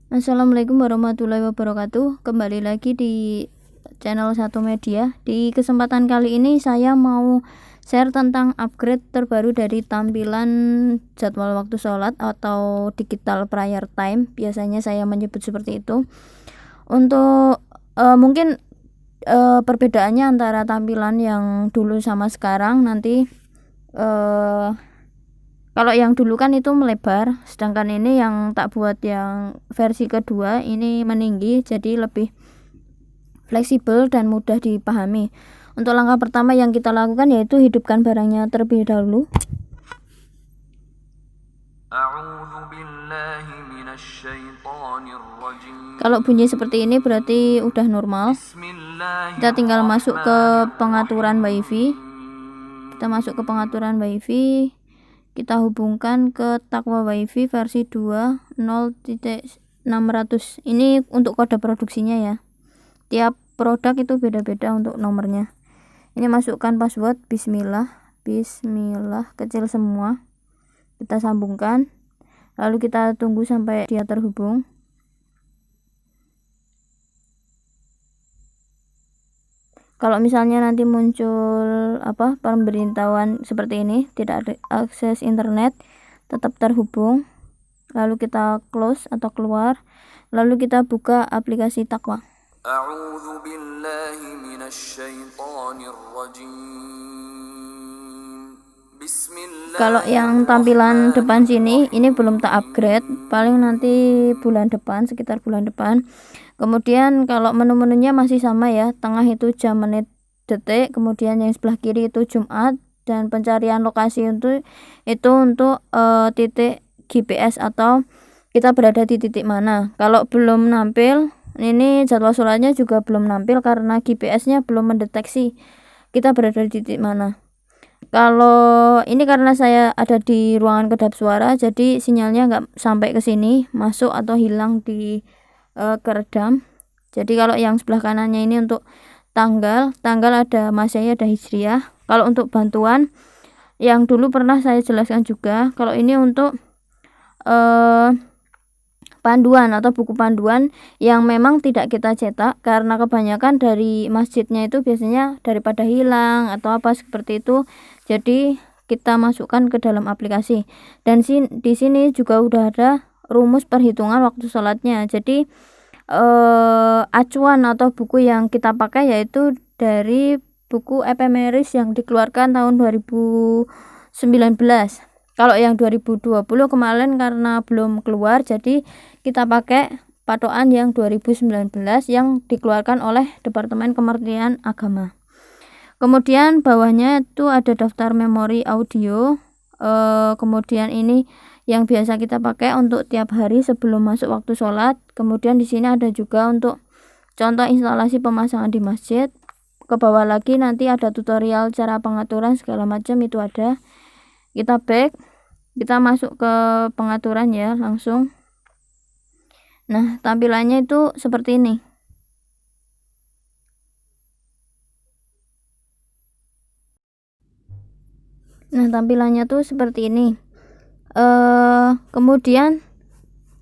Assalamualaikum warahmatullahi wabarakatuh. Kembali lagi di channel Satu Media. Di kesempatan kali ini saya mau share tentang upgrade terbaru dari tampilan jadwal waktu sholat atau digital prayer time. Biasanya saya menyebut seperti itu. Untuk mungkin perbedaannya antara tampilan yang dulu sama sekarang nanti kalau yang dulu kan itu melebar, sedangkan ini yang tak buat yang versi kedua ini meninggi, jadi lebih fleksibel dan mudah dipahami. Untuk langkah pertama yang kita lakukan yaitu hidupkan barangnya terlebih dahulu. Kalau bunyi seperti ini berarti udah normal. Kita tinggal masuk ke pengaturan WiFi. Kita masuk ke pengaturan WiFi. Kita hubungkan ke Taqwa WiFi versi 2.0.600. Ini untuk kode produksinya ya. Tiap produk itu beda-beda untuk nomornya. Ini masukkan password bismillah kecil semua. Kita sambungkan. Lalu kita tunggu sampai dia terhubung. Kalau misalnya nanti muncul pemberitahuan seperti ini, tidak ada akses internet, tetap terhubung. Lalu kita close atau keluar. Lalu kita buka aplikasi Taqwa. Kalau yang tampilan depan sini ini belum tak upgrade, paling nanti bulan depan, sekitar bulan depan. Kemudian kalau menu-menunya masih sama ya, tengah itu jam, menit, detik, kemudian yang sebelah kiri itu Jumat, dan pencarian lokasi itu untuk titik GPS atau kita berada di titik mana. Kalau belum nampil, ini jadwal sholatnya juga belum nampil karena GPS-nya belum mendeteksi kita berada di titik mana. Kalau ini karena saya ada di ruangan kedap suara, jadi sinyalnya nggak sampai ke sini, masuk atau hilang di keredam. Jadi kalau yang sebelah kanannya ini untuk tanggal ada Masehi, ada Hijriah. Kalau untuk bantuan yang dulu pernah saya jelaskan juga, kalau ini untuk panduan atau buku panduan yang memang tidak kita cetak karena kebanyakan dari masjidnya itu biasanya daripada hilang atau apa seperti itu, jadi kita masukkan ke dalam aplikasi. Dan di sini juga udah ada rumus perhitungan waktu sholatnya. Jadi acuan atau buku yang kita pakai yaitu dari buku Ephemeris yang dikeluarkan tahun 2019. Kalau yang 2020 kemarin karena belum keluar, jadi kita pakai patokan yang 2019 yang dikeluarkan oleh Departemen Kementerian Agama. Kemudian bawahnya itu ada daftar memori audio. Kemudian ini yang biasa kita pakai untuk tiap hari sebelum masuk waktu sholat. Kemudian di sini ada juga untuk contoh instalasi pemasangan di masjid. Ke bawah lagi nanti ada tutorial cara pengaturan segala macam, itu ada. Kita back, kita masuk ke pengaturan ya langsung. Nah, tampilannya itu seperti ini. Nah, tampilannya tuh seperti ini. Kemudian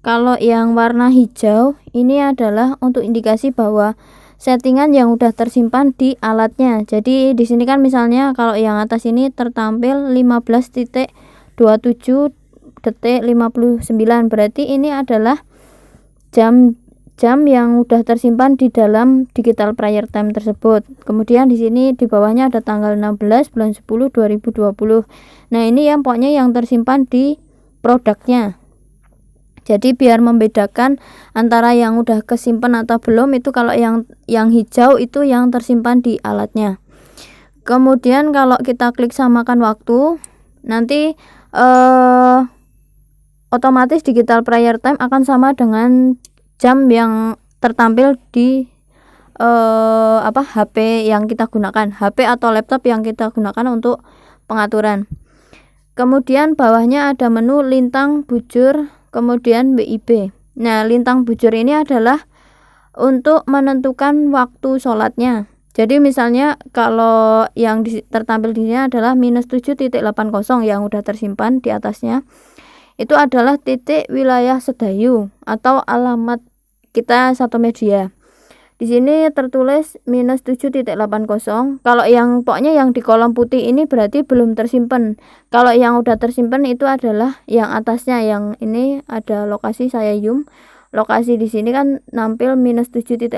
kalau yang warna hijau ini adalah untuk indikasi bahwa settingan yang udah tersimpan di alatnya. Jadi di sini kan misalnya kalau yang atas ini tertampil 15.27.59, berarti ini adalah jam yang udah tersimpan di dalam digital prayer time tersebut. Kemudian di sini di bawahnya ada tanggal 16 bulan 10 2020. Nah, ini yang pokoknya yang tersimpan di produknya. Jadi biar membedakan antara yang udah kesimpan atau belum, itu kalau yang hijau itu yang tersimpan di alatnya. Kemudian kalau kita klik samakan waktu, nanti otomatis digital prayer time akan sama dengan jam yang tertampil di HP yang kita gunakan, HP atau laptop yang kita gunakan untuk pengaturan. Kemudian bawahnya ada menu lintang bujur, kemudian WIB. Nah, lintang bujur ini adalah untuk menentukan waktu sholatnya. Jadi misalnya kalau yang tertampil di sini adalah -7.80 yang udah tersimpan di atasnya. itu adalah titik wilayah Sedayu atau alamat kita satu media. Di sini tertulis -7.80. Kalau yang pokoknya yang di kolom putih ini berarti belum tersimpan. Kalau yang udah tersimpan itu adalah yang atasnya, yang ini ada lokasi saya zoom. Lokasi di sini kan nampil -7.80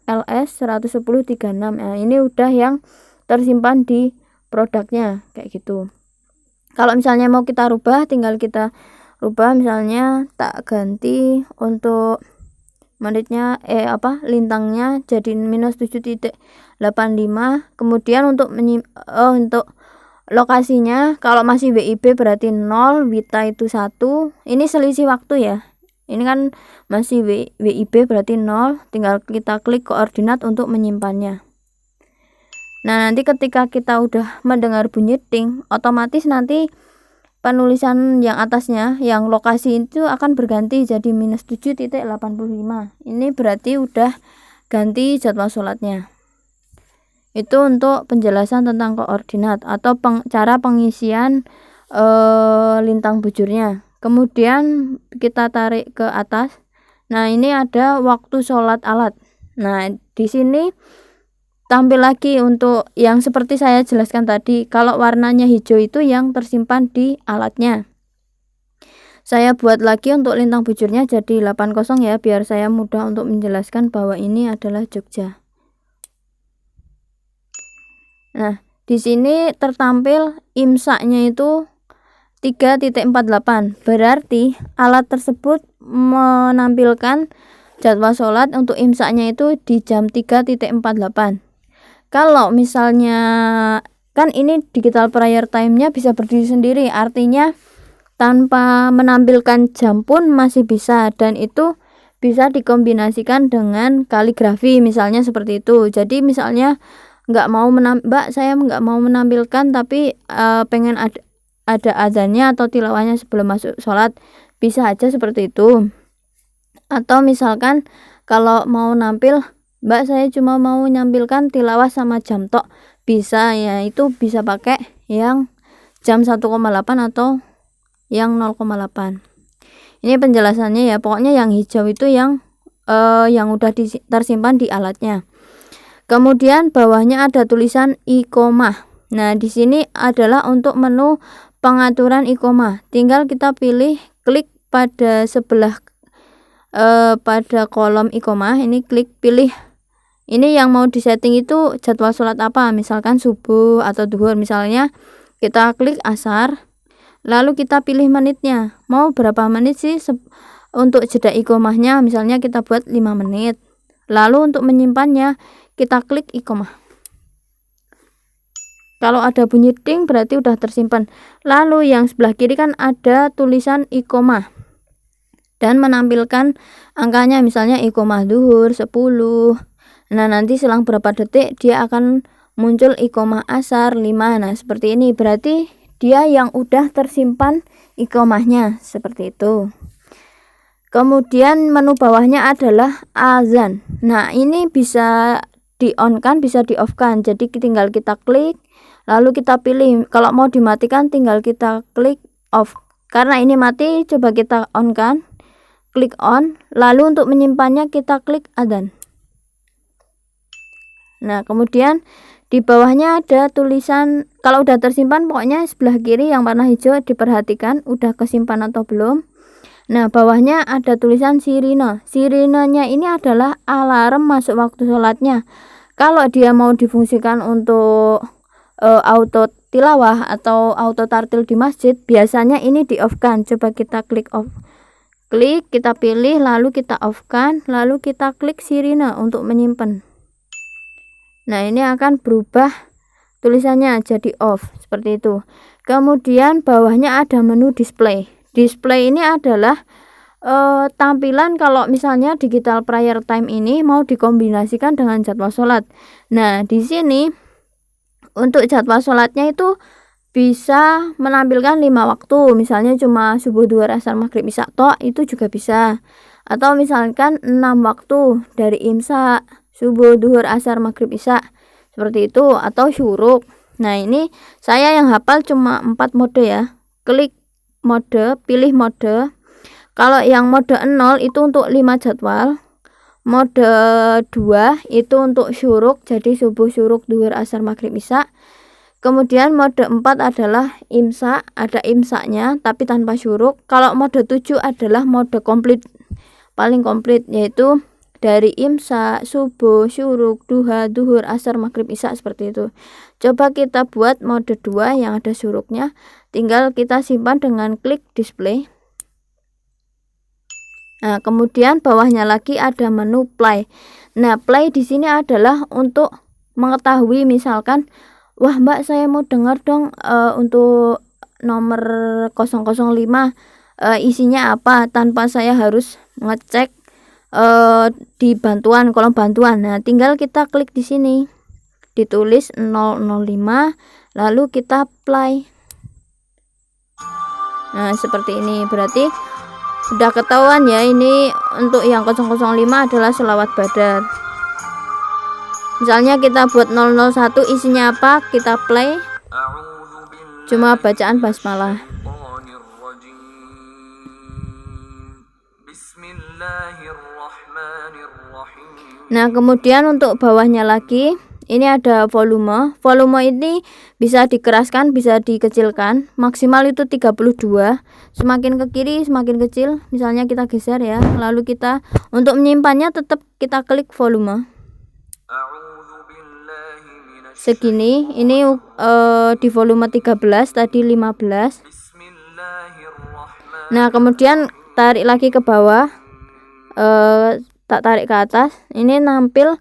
LS 11036. Nah, ini udah yang tersimpan di produknya kayak gitu. Kalau misalnya mau kita rubah, tinggal kita rubah, misalnya tak ganti untuk menitnya lintangnya jadi -7.85. Kemudian untuk untuk lokasinya kalau masih WIB berarti 0, Wita itu 1. Ini selisih waktu ya, ini kan masih WIB berarti 0, tinggal kita klik koordinat untuk menyimpannya. Nah, nanti ketika kita udah mendengar bunyi ting, otomatis nanti penulisan yang atasnya, yang lokasi itu akan berganti jadi -7.85. Ini berarti udah ganti jadwal sholatnya. Itu untuk penjelasan tentang koordinat atau cara pengisian lintang bujurnya. Kemudian kita tarik ke atas. Nah, ini ada waktu sholat alat. Nah, di sini tampil lagi untuk yang seperti saya jelaskan tadi. Kalau warnanya hijau itu yang tersimpan di alatnya. Saya buat lagi untuk lintang bujurnya jadi 80 ya, biar saya mudah untuk menjelaskan bahwa ini adalah Jogja. Nah, di sini tertampil imsaknya itu 3.48. Berarti alat tersebut menampilkan jadwal sholat untuk imsaknya itu di jam 3.48. Kalau misalnya kan ini digital prayer time-nya bisa berdiri sendiri, artinya tanpa menampilkan jam pun masih bisa, dan itu bisa dikombinasikan dengan kaligrafi misalnya seperti itu. Jadi misalnya saya nggak mau menampilkan tapi pengen ada azannya atau tilawahnya sebelum masuk sholat, bisa aja seperti itu. Atau misalkan kalau mau nampil, Mbak saya cuma mau nampilkan tilawah sama jam tok, bisa ya, itu bisa pakai yang jam 1,8 atau yang 0,8. Ini penjelasannya ya, pokoknya yang hijau itu yang udah tersimpan di alatnya. Kemudian bawahnya ada tulisan iqomah. Nah, di sini adalah untuk menu pengaturan iqomah. Tinggal kita klik pada sebelah pada kolom iqomah, ini pilih ini yang mau disetting itu jadwal sholat apa, misalkan subuh atau duhur. Misalnya kita klik asar, lalu kita pilih menitnya, mau berapa menit sih untuk jeda iqomahnya, misalnya kita buat 5 menit. Lalu untuk menyimpannya kita klik iqomah. Kalau ada bunyi ting berarti udah tersimpan. Lalu yang sebelah kiri kan ada tulisan iqomah dan menampilkan angkanya, misalnya iqomah duhur 10. Nah, nanti selang berapa detik dia akan muncul iqomah asar 5. Nah, seperti ini berarti dia yang udah tersimpan iqomahnya, seperti itu. Kemudian menu bawahnya adalah azan. Nah, ini bisa di-on-kan, bisa di-off-kan. Jadi tinggal kita klik, lalu kita pilih. Kalau mau dimatikan tinggal kita klik off. Karena ini mati, coba kita on-kan. Klik on, lalu untuk menyimpannya kita klik azan. Nah, kemudian di bawahnya ada tulisan, kalau udah tersimpan pokoknya sebelah kiri yang warna hijau diperhatikan udah kesimpan atau belum. Nah, bawahnya ada tulisan sirine. Sirinenya ini adalah alarm masuk waktu sholatnya. Kalau dia mau difungsikan untuk auto tilawah atau auto tartil di masjid, biasanya ini di off kan. Coba kita klik off. Klik, kita pilih, lalu kita off kan, lalu kita klik sirine untuk menyimpan. Nah, ini akan berubah tulisannya jadi off, seperti itu. Kemudian bawahnya ada menu display. Display ini adalah tampilan kalau misalnya digital prayer time ini mau dikombinasikan dengan jadwal sholat. Nah, di sini untuk jadwal sholatnya itu bisa menampilkan 5 waktu, misalnya cuma subuh, duhur, asar, maghrib, isya tok, itu juga bisa. Atau misalkan 6 waktu dari imsak, subuh, duhur, asar, maghrib, isya, seperti itu. Atau syuruk. Nah, ini saya yang hafal cuma 4 mode ya. Klik mode, pilih mode. Kalau yang mode 0 itu untuk 5 jadwal, mode 2 itu untuk syuruk, jadi subuh, syuruk, duhur, asar, maghrib, isya. Kemudian mode 4 adalah imsak, ada imsaknya tapi tanpa syuruk. Kalau mode 7 adalah mode komplit, paling komplit, yaitu dari imsak, subuh, syuruk, duha, duhur, asar, maghrib, isya, seperti itu. Coba kita buat mode 2 yang ada syuruknya, tinggal kita simpan dengan klik display. Nah, kemudian bawahnya lagi ada menu play. Nah, play di sini adalah untuk mengetahui, misalkan, wah Mbak, saya mau dengar dong untuk nomor 005 isinya apa, tanpa saya harus ngecek di bantuan, kolom bantuan. Nah, tinggal kita klik di sini, ditulis 005, lalu kita play. Nah, seperti ini, berarti sudah ketahuan ya, ini untuk yang 005 adalah sholawat badar. Misalnya kita buat 001 isinya apa, kita play, cuma bacaan basmalah. Nah, kemudian untuk bawahnya lagi ini ada volume. Volume ini bisa dikeraskan, bisa dikecilkan. Maksimal itu 32. Semakin ke kiri semakin kecil. Misalnya kita geser ya. Lalu kita untuk menyimpannya tetap kita klik volume. Segini. Ini di volume 13, tadi 15. Nah, kemudian tarik lagi ke bawah. Tak tarik ke atas. Ini nampil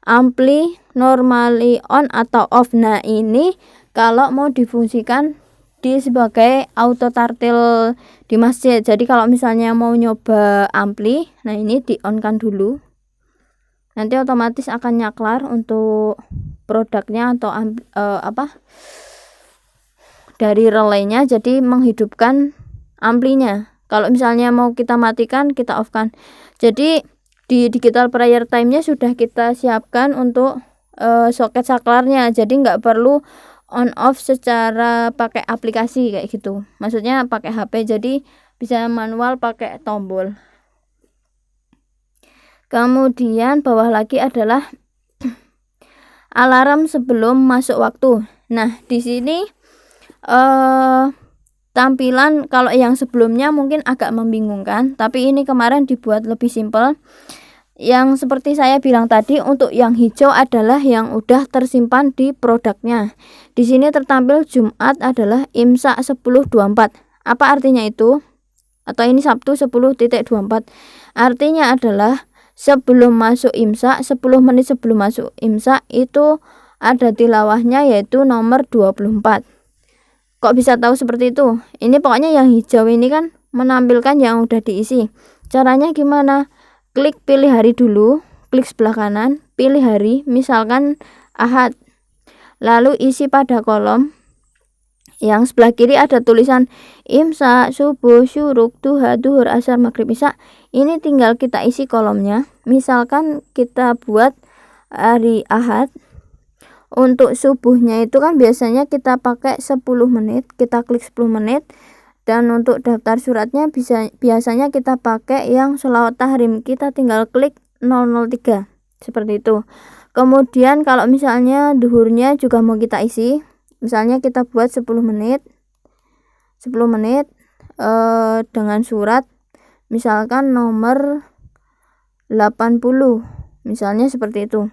ampli normally on atau off. Nah, ini kalau mau difungsikan di sebagai auto tartil di masjid. Jadi kalau misalnya mau nyoba ampli, nah ini di on kan dulu, nanti otomatis akan nyaklar untuk produknya atau dari relaynya, jadi menghidupkan amplinya. Kalau misalnya mau kita matikan, kita off kan. Jadi di digital prayer time-nya sudah kita siapkan untuk soket saklarnya, jadi nggak perlu on off secara pakai aplikasi kayak gitu, maksudnya pakai HP, jadi bisa manual pakai tombol. Kemudian bawah lagi adalah alarm sebelum masuk waktu. Nah, di sini tampilan kalau yang sebelumnya mungkin agak membingungkan, tapi ini kemarin dibuat lebih simpel. Yang seperti saya bilang tadi, untuk yang hijau adalah yang udah tersimpan di produknya. Di sini tertampil Jumat adalah imsak 10.24. Apa artinya itu? Atau ini Sabtu 10.24. Artinya adalah sebelum masuk imsak, 10 menit sebelum masuk imsak itu ada tilawahnya, yaitu nomor 24. Kok bisa tahu seperti itu? Ini pokoknya yang hijau ini kan menampilkan yang udah diisi. Caranya gimana? Klik pilih hari dulu, klik sebelah kanan, pilih hari, misalkan Ahad. Lalu isi pada kolom. Yang sebelah kiri ada tulisan imsak, subuh, syuruk, duha, duhur, asar, maghrib, isya. Ini tinggal kita isi kolomnya. Misalkan kita buat hari Ahad. Untuk subuhnya itu kan biasanya kita pakai 10 menit, kita klik 10 menit. Dan untuk daftar suratnya biasanya kita pakai yang sholawat tahrim, kita tinggal klik 003 seperti itu. Kemudian kalau misalnya duhurnya juga mau kita isi, misalnya kita buat 10 menit dengan surat misalkan nomor 80, misalnya seperti itu.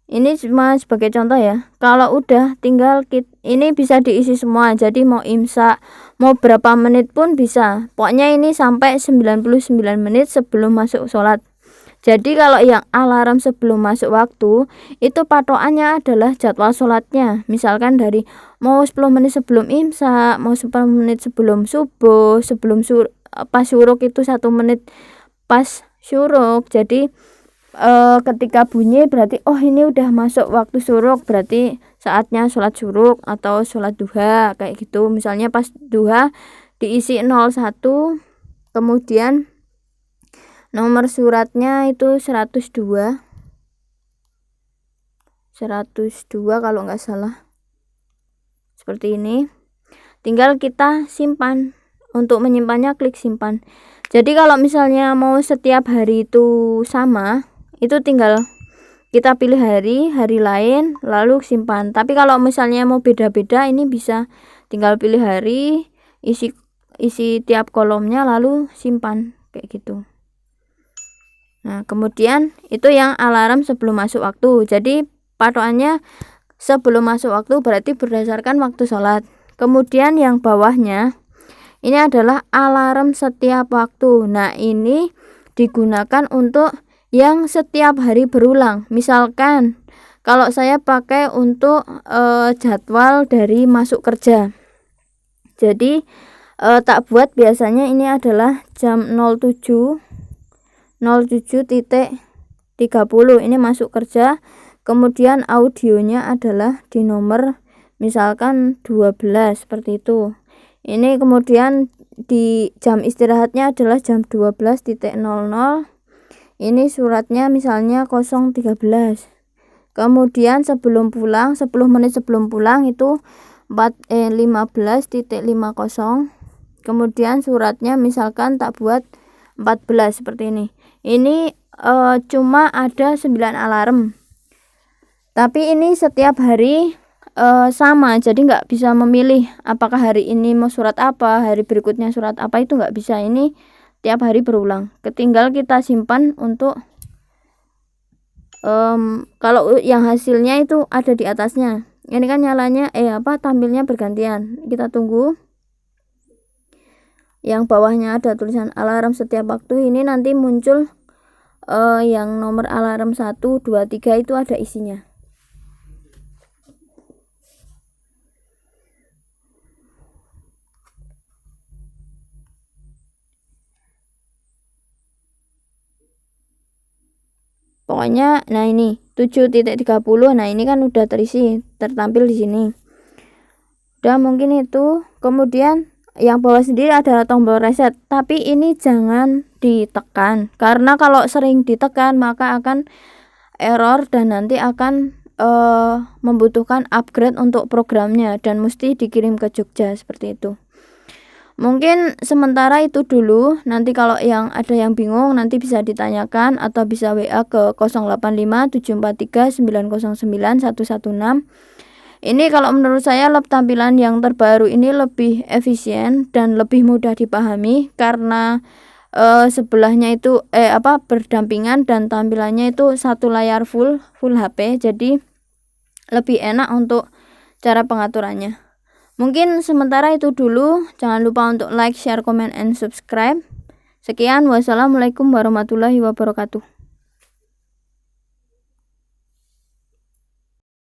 Ini cuma sebagai contoh ya. Kalau udah tinggal ini bisa diisi semua. Jadi mau imsak, mau berapa menit pun bisa. Pokoknya ini sampai 99 menit sebelum masuk sholat. Jadi kalau yang alarm sebelum masuk waktu, itu patokannya adalah jadwal sholatnya. Misalkan dari mau 10 menit sebelum imsak, mau 10 menit sebelum subuh, sebelum pas syuruk itu 1 menit pas syuruk. Jadi ketika bunyi berarti oh ini udah masuk waktu syuruk, berarti saatnya sholat syuruk atau sholat duha kayak gitu. Misalnya pas duha diisi 01, kemudian nomor suratnya itu 102 kalau nggak salah, seperti ini. tinggal kita simpan. Untuk menyimpannya klik simpan. Jadi kalau misalnya mau setiap hari itu sama, itu tinggal kita pilih hari lain lalu simpan. Tapi kalau misalnya mau beda-beda, ini bisa tinggal pilih hari, isi tiap kolomnya lalu simpan kayak gitu. Nah, kemudian itu yang alarm sebelum masuk waktu. Jadi patokannya sebelum masuk waktu berarti berdasarkan waktu sholat. Kemudian yang bawahnya ini adalah alarm setiap waktu. Nah, ini digunakan untuk yang setiap hari berulang. Misalkan kalau saya pakai untuk jadwal dari masuk kerja. Jadi tak buat biasanya ini adalah jam 07.30 ini masuk kerja. Kemudian audionya adalah di nomor misalkan 12 seperti itu. Ini kemudian di jam istirahatnya adalah jam 12.00. Ini suratnya misalnya 013. Kemudian sebelum pulang, 10 menit sebelum pulang itu 15.50. Kemudian suratnya misalkan tak buat 14 seperti ini. Ini cuma ada 9 alarm. Tapi ini setiap hari sama, jadi nggak bisa memilih apakah hari ini mau surat apa, hari berikutnya surat apa, itu nggak bisa. Ini tiap hari berulang. Tinggal kita simpan untuk kalau yang hasilnya itu ada di atasnya. Ini kan nyalanya tampilnya bergantian. Kita tunggu. Yang bawahnya ada tulisan alarm setiap waktu. Ini nanti muncul yang nomor alarm 1, 2, 3 itu ada isinya. Pokoknya nah ini 7.30. Nah, ini kan udah terisi, tertampil di sini. Udah, mungkin itu. Kemudian yang bawah sendiri ada tombol reset, tapi ini jangan ditekan karena kalau sering ditekan maka akan error dan nanti akan membutuhkan upgrade untuk programnya dan mesti dikirim ke Jogja seperti itu. Mungkin sementara itu dulu. Nanti kalau ada yang bingung nanti bisa ditanyakan atau bisa WA ke 085743909116. Ini kalau menurut saya tampilan yang terbaru ini lebih efisien dan lebih mudah dipahami karena sebelahnya itu berdampingan dan tampilannya itu satu layar full HP. Jadi lebih enak untuk cara pengaturannya. Mungkin sementara itu dulu. Jangan lupa untuk like, share, comment, and subscribe. Sekian, wassalamualaikum warahmatullahi wabarakatuh.